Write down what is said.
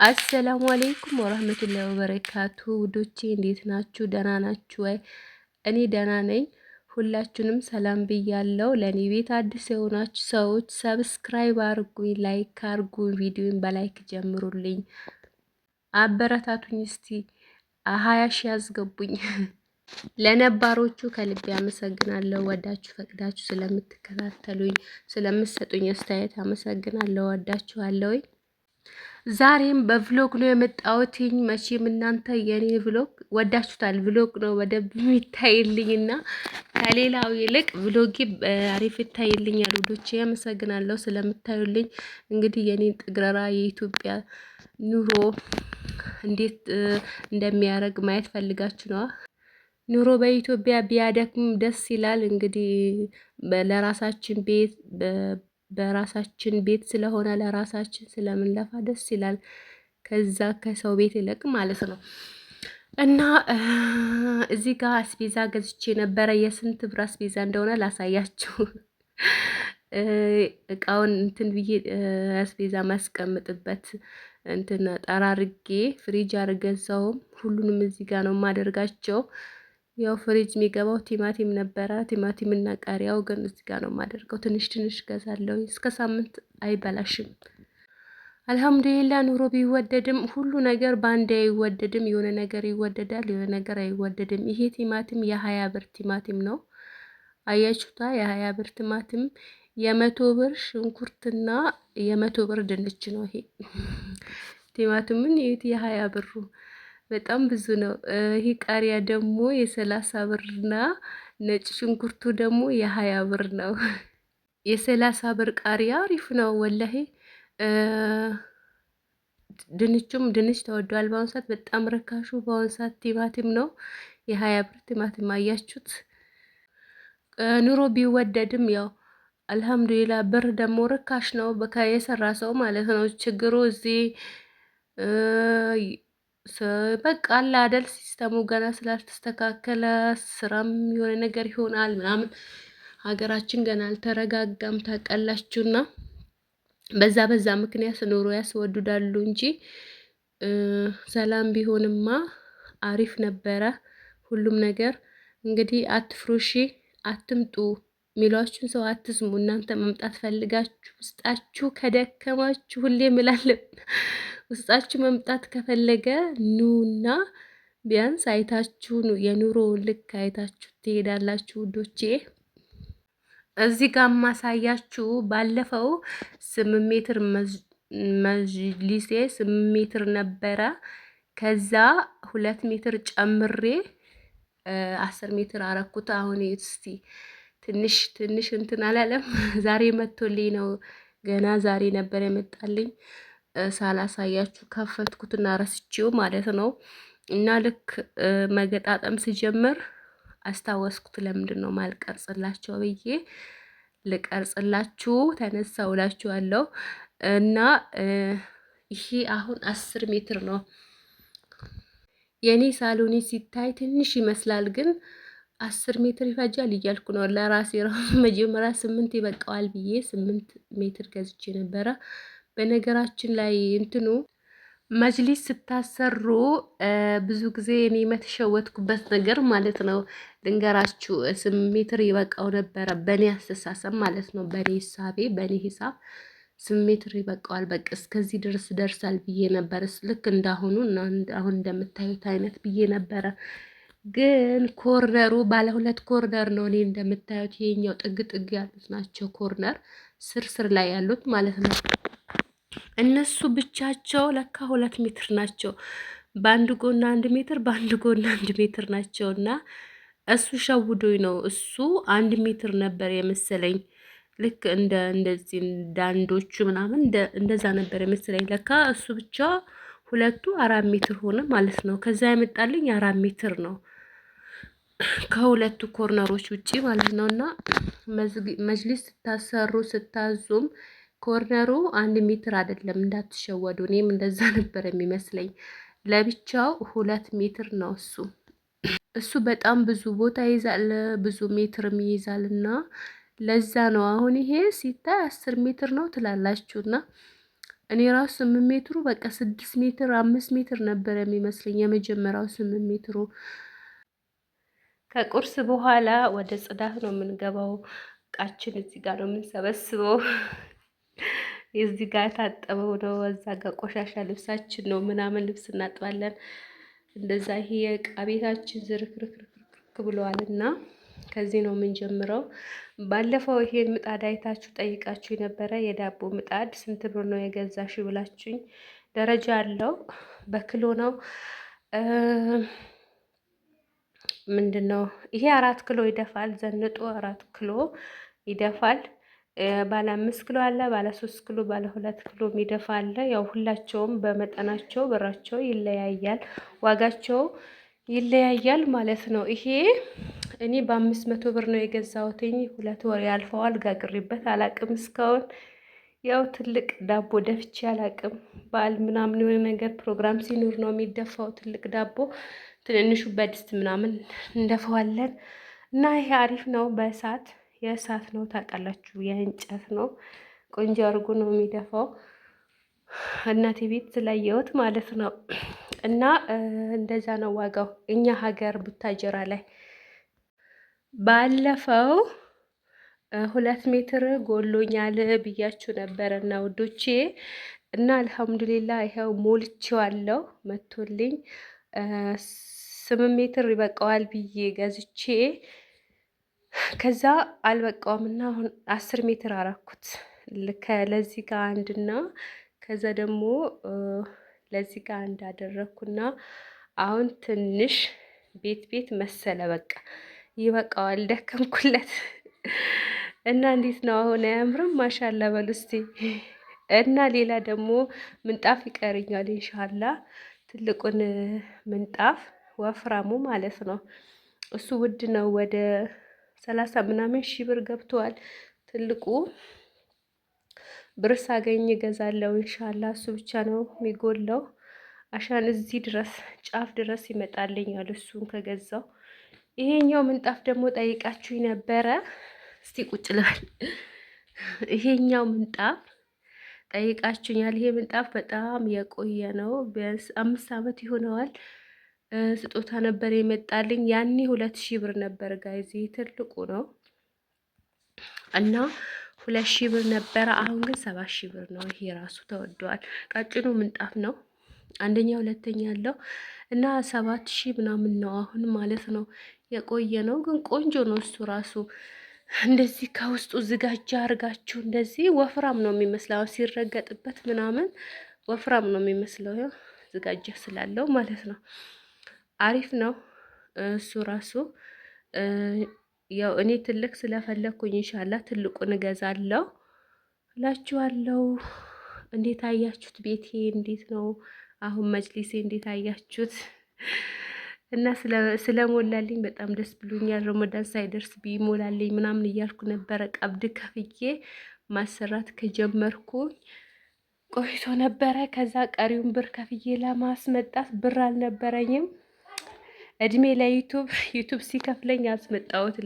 አሰላሙ አለይኩም ወራህመቱላሂ ወበረካቱ ውዶቼ እንዴት ናችሁ? ደህና ናችሁ ወይ? እኔ ደህና ነኝ። ሁላችሁንም ሰላም ብያለሁ። ለኔ ቤት አዲስ የሆናችሁ ሰዎች ሰብስክራይብ አርጉኝ፣ ላይክ አርጉኝ፣ ቪዲዮን በላይክ ጀምሩልኝ፣ አበረታቱኝ። እስቲ 20 ሺህ ያስገቡኝ። ለነባሮቹ ከልቤ አመሰግናለሁ። ወዳችሁ ፈቅዳችሁ ስለምትከታተሉኝ ስለምትሰጡኝ አስተያየት አመሰግናለሁ። ወዳችኋለሁ። ዛሬም በቭሎግ ነው የመጣሁት። መቼም እናንተ የኔ ቭሎግ ወዳችሁታል። ቭሎግ ነው በደንብ የሚታይልኝና ከሌላው ይልቅ ቭሎጌ አሪፍ ይታይልኛል። ውዶቼ አመሰግናለሁ ስለምታዩልኝ። እንግዲህ የኔን ጥግረራ የኢትዮጵያ ኑሮ እንዴት እንደሚያደርግ ማየት ፈልጋችሁ ነዋ። ኑሮ በኢትዮጵያ ቢያደክም ደስ ይላል። እንግዲህ ለራሳችን ቤት በራሳችን ቤት ስለሆነ ለራሳችን ስለምንለፋ ደስ ይላል። ከዛ ከሰው ቤት ይልቅ ማለት ነው። እና እዚህ ጋር አስቤዛ ገዝቼ ነበረ። የስንት ብር አስቤዛ እንደሆነ ላሳያችሁ። እቃውን እንትን ብዬ አስቤዛ ማስቀምጥበት እንትን ጠራርጌ ፍሪጅ አርገዛውም። ሁሉንም እዚህ ጋር ነው የማደርጋቸው። ያው ፍሪጅ የሚገባው ቲማቲም ነበረ። ቲማቲም እና ቃሪያው ግን እዚህ ጋር ነው የማደርገው። ትንሽ ትንሽ ገዛለሁ። እስከ ሳምንት አይበላሽም። አልሐምዱሊላህ። ኑሮ ቢወደድም ሁሉ ነገር ባንዴ አይወደድም። የሆነ ነገር ይወደዳል፣ የሆነ ነገር አይወደድም። ይሄ ቲማቲም የ20 ብር ቲማቲም ነው። አያችሁታ? የ20 ብር ቲማቲም፣ የ100 ብር ሽንኩርትና የ100 ብር ድንች ነው። ይሄ ቲማቲምን የ20 ብሩ በጣም ብዙ ነው። ይሄ ቃሪያ ደግሞ የ30 ብርና ነጭ ሽንኩርቱ ደግሞ የ20 ብር ነው። የ30 ብር ቃሪያ አሪፍ ነው ወላሂ። ድንች ተወዷል በአሁኑ ሰዓት። በጣም ረካሹ በአሁኑ ሰዓት ቲማቲም ነው። የ20 ብር ቲማቲም አያችሁት። ኑሮ ቢወደድም ያው አልሐምዱሊላ ብር ደግሞ ርካሽ ነው። የሰራ ሰው ማለት ነው። ችግሩ እዚህ በቃ አለ አይደል፣ ሲስተሙ ገና ስላልተስተካከለ ስራም የሆነ ነገር ይሆናል ምናምን። ሀገራችን ገና አልተረጋጋም ታውቃላችሁና በዛ ምክንያት ኑሮ ያስወድዳሉ እንጂ ሰላም ቢሆንማ አሪፍ ነበረ ሁሉም ነገር። እንግዲህ አትፍሩሺ፣ አትምጡ የሚሏችሁን ሰው አትስሙ። እናንተ መምጣት ፈልጋችሁ ውስጣችሁ ከደከማችሁ ሁሌ እምላለሁ ውስጣችሁ መምጣት ከፈለገ ኑና ቢያንስ አይታችሁ የኑሮውን ልክ አይታችሁ ትሄዳላችሁ ውዶቼ። እዚህ ጋር ማሳያችሁ ባለፈው 8 ሜትር መጅሊሴ 8 ሜትር ነበረ። ከዛ 2 ሜትር ጨምሬ 10 ሜትር አረኩት። አሁን እስቲ ትንሽ እንትን አላለም። ዛሬ መጥቶልኝ ነው፣ ገና ዛሬ ነበር የመጣልኝ። ሳላሳያችሁ ከፈትኩትና ረስቼው ማለት ነው። እና ልክ መገጣጠም ሲጀምር አስታወስኩት። ለምንድን ነው ማልቀርጽላቸው ብዬ ልቀርጽላችሁ ተነሳውላችኋለሁ። እና ይሄ አሁን 10 ሜትር ነው። የኔ ሳሎኒ ሲታይ ትንሽ ይመስላል፣ ግን 10 ሜትር ይፈጃል እያልኩ ነው ለራሴ ራሱ። መጀመሪያ 8 ይበቃዋል ብዬ 8 ሜትር ገዝቼ ነበረ። በነገራችን ላይ እንትኑ መጅሊስ ስታሰሩ ብዙ ጊዜ እኔ የተሸወትኩበት ነገር ማለት ነው ልንገራችሁ። 8 ሜትር ይበቃው ነበረ በእኔ አስተሳሰብ ማለት ነው። በእኔ ሂሳቤ፣ በእኔ ሂሳብ 8 ሜትር ይበቃዋል፣ በቃ እስከዚህ ድረስ ደርሳል ብዬ ነበረ። ልክ እንዳሁኑ እና አሁን እንደምታዩት አይነት ብዬ ነበረ። ግን ኮርነሩ ባለ 2 ኮርነር ነው። እኔ እንደምታዩት ይሄኛው ጥግ ጥግ ያሉት ናቸው ኮርነር፣ ስር ላይ ያሉት ማለት ነው። እነሱ ብቻቸው ለካ 2 ሜትር ናቸው። በአንድ ጎን 1 ሜትር፣ በአንድ ጎን 1 ሜትር ናቸው። እና እሱ ሸውዶኝ ነው። እሱ 1 ሜትር ነበር የመሰለኝ። ልክ እንደዚህ እንዳንዶቹ ምናምን እንደዛ ነበር የመሰለኝ። ለካ እሱ ብቻ ሁለቱ 4 ሜትር ሆነ ማለት ነው። ከዛ ያመጣልኝ 4 ሜትር ነው ከሁለቱ ኮርነሮች ውጪ ማለት ነው። እና መጅሊስ ስታሰሩ ስታዙም ኮርነሩ 1 ሜትር አይደለም እንዳትሸወዱ። እኔም እንደዛ ነበር የሚመስለኝ። ለብቻው 2 ሜትር ነው እሱ በጣም ብዙ ቦታ ይይዛል፣ ብዙ ሜትርም ይይዛል። እና ለዛ ነው አሁን ይሄ ሲታይ 10 ሜትር ነው ትላላችሁና እኔ ራሱ 8 ሜትሩ በቃ 6 ሜትር 5 ሜትር ነበር የሚመስለኝ የመጀመሪያው 8 ሜትሩ። ከቁርስ በኋላ ወደ ጽዳት ነው የምንገባው። እቃችን እዚህ ጋር ነው የምንሰበስበው። እዚህ ጋር ታጠበው ነው፣ እዛ ጋር ቆሻሻ ልብሳችን ነው ምናምን ልብስ እናጥባለን። እንደዛ ይሄ የእቃ ቤታችን ዝርክርክርክ ብለዋል እና ከዚህ ነው የምንጀምረው። ባለፈው ይሄን ምጣድ አይታችሁ ጠይቃችሁ የነበረ የዳቦ ምጣድ ስንት ብር ነው የገዛሽ ብላችሁኝ። ደረጃ አለው፣ በክሎ ነው። ምንድን ነው ይሄ 4 ኪሎ ይደፋል። ዘንጦ 4 ኪሎ ይደፋል። ባለ 5 ኪሎ አለ፣ ባለ 3 ኪሎ፣ ባለ 2 ኪሎ የሚደፋ አለ። ያው ሁላቸውም በመጠናቸው ብራቸው ይለያያል፣ ዋጋቸው ይለያያል ማለት ነው። ይሄ እኔ በ500 ብር ነው የገዛሁትኝ። 2 ወር ያልፈዋል። ጋግሬበት አላቅም እስካሁን። ያው ትልቅ ዳቦ ደፍቼ አላቅም። በዓል ምናምን የሆነ ነገር ፕሮግራም ሲኖር ነው የሚደፋው ትልቅ ዳቦ። ትንንሹ በድስት ምናምን እንደፈዋለን እና ይሄ አሪፍ ነው። በእሳት የእሳት ነው ታውቃላችሁ፣ የእንጨት ነው። ቆንጆ አድርጎ ነው የሚደፋው። እናቴ ቤት ስላየሁት ማለት ነው። እና እንደዛ ነው ዋጋው እኛ ሀገር ቡታጀራ ላይ። ባለፈው 2 ሜትር ጎሎኛል ብያችሁ ነበረ እና ውዶቼ፣ እና አልሐምዱሊላ ይኸው ሞልቼዋለሁ መቶልኝ 8 ሜትር ይበቃዋል ብዬ ገዝቼ ከዛ አልበቃውም እና አሁን 10 ሜትር አረኩት። ለዚህ ጋር አንድና ከዛ ደግሞ ለዚህ ጋር አንድ አደረኩና አሁን ትንሽ ቤት መሰለ። በቃ ይበቃዋል፣ ደከምኩለት እና እንዴት ነው አሁን? አያምርም? ማሻላ በሉ እስቲ። እና ሌላ ደግሞ ምንጣፍ ይቀርኛል ኢንሻአላ። ትልቁን ምንጣፍ ወፍራሙ ማለት ነው። እሱ ውድ ነው፣ ወደ 30 ምናምን ሺህ ብር ገብቷል። ትልቁ ብር ሳገኝ እገዛለሁ ኢንሻአላ። እሱ ብቻ ነው የሚጎለው። አሻን እዚህ ድረስ ጫፍ ድረስ ይመጣልኛል እሱን ከገዛው። ይሄኛው ምንጣፍ ደግሞ ጠይቃችሁ ነበረ። እስቲ ቁጭ ልበል። ይሄኛው ምንጣፍ ጠይቃችሁኛል። ይሄ ምንጣፍ በጣም የቆየ ነው። ቢያንስ 5 ዓመት ይሆነዋል። ስጦታ ነበር የመጣልኝ። ያኔ 2000 ብር ነበር ጋይዚ፣ ትልቁ ነው እና 2000 ብር ነበረ። አሁን ግን 7000 ብር ነው። ይሄ ራሱ ተወዷል። ቀጭኑ ምንጣፍ ነው። አንደኛ ሁለተኛ ያለው እና 7000 ምናምን ነው አሁን ማለት ነው። የቆየ ነው ግን ቆንጆ ነው እሱ ራሱ። እንደዚህ ከውስጡ ዝጋጃ አርጋችሁ እንደዚህ ወፍራም ነው የሚመስለው። ሲረገጥበት ምናምን ወፍራም ነው የሚመስለው። ያው ዝጋጃ ስላለው ማለት ነው። አሪፍ ነው እሱ ራሱ። ያው እኔ ትልቅ ስለፈለኩኝ ኢንሻአላህ ትልቁን እገዛለሁ እላችኋለሁ። እንዴት አያችሁት? ቤቴ እንዴት ነው አሁን? መጅሊሴ እንዴት አያችሁት? እና ስለሞላልኝ በጣም ደስ ብሎኛል። ረመዳን ሳይደርስ ቢሞላልኝ ምናምን እያልኩ ነበረ። ቀብድ ከፍዬ ማሰራት ከጀመርኩ ቆይቶ ነበረ። ከዛ ቀሪውን ብር ከፍዬ ለማስመጣት ብር አልነበረኝም። እድሜ ለዩቱብ ሲከፍለኝ አስመጣሁት።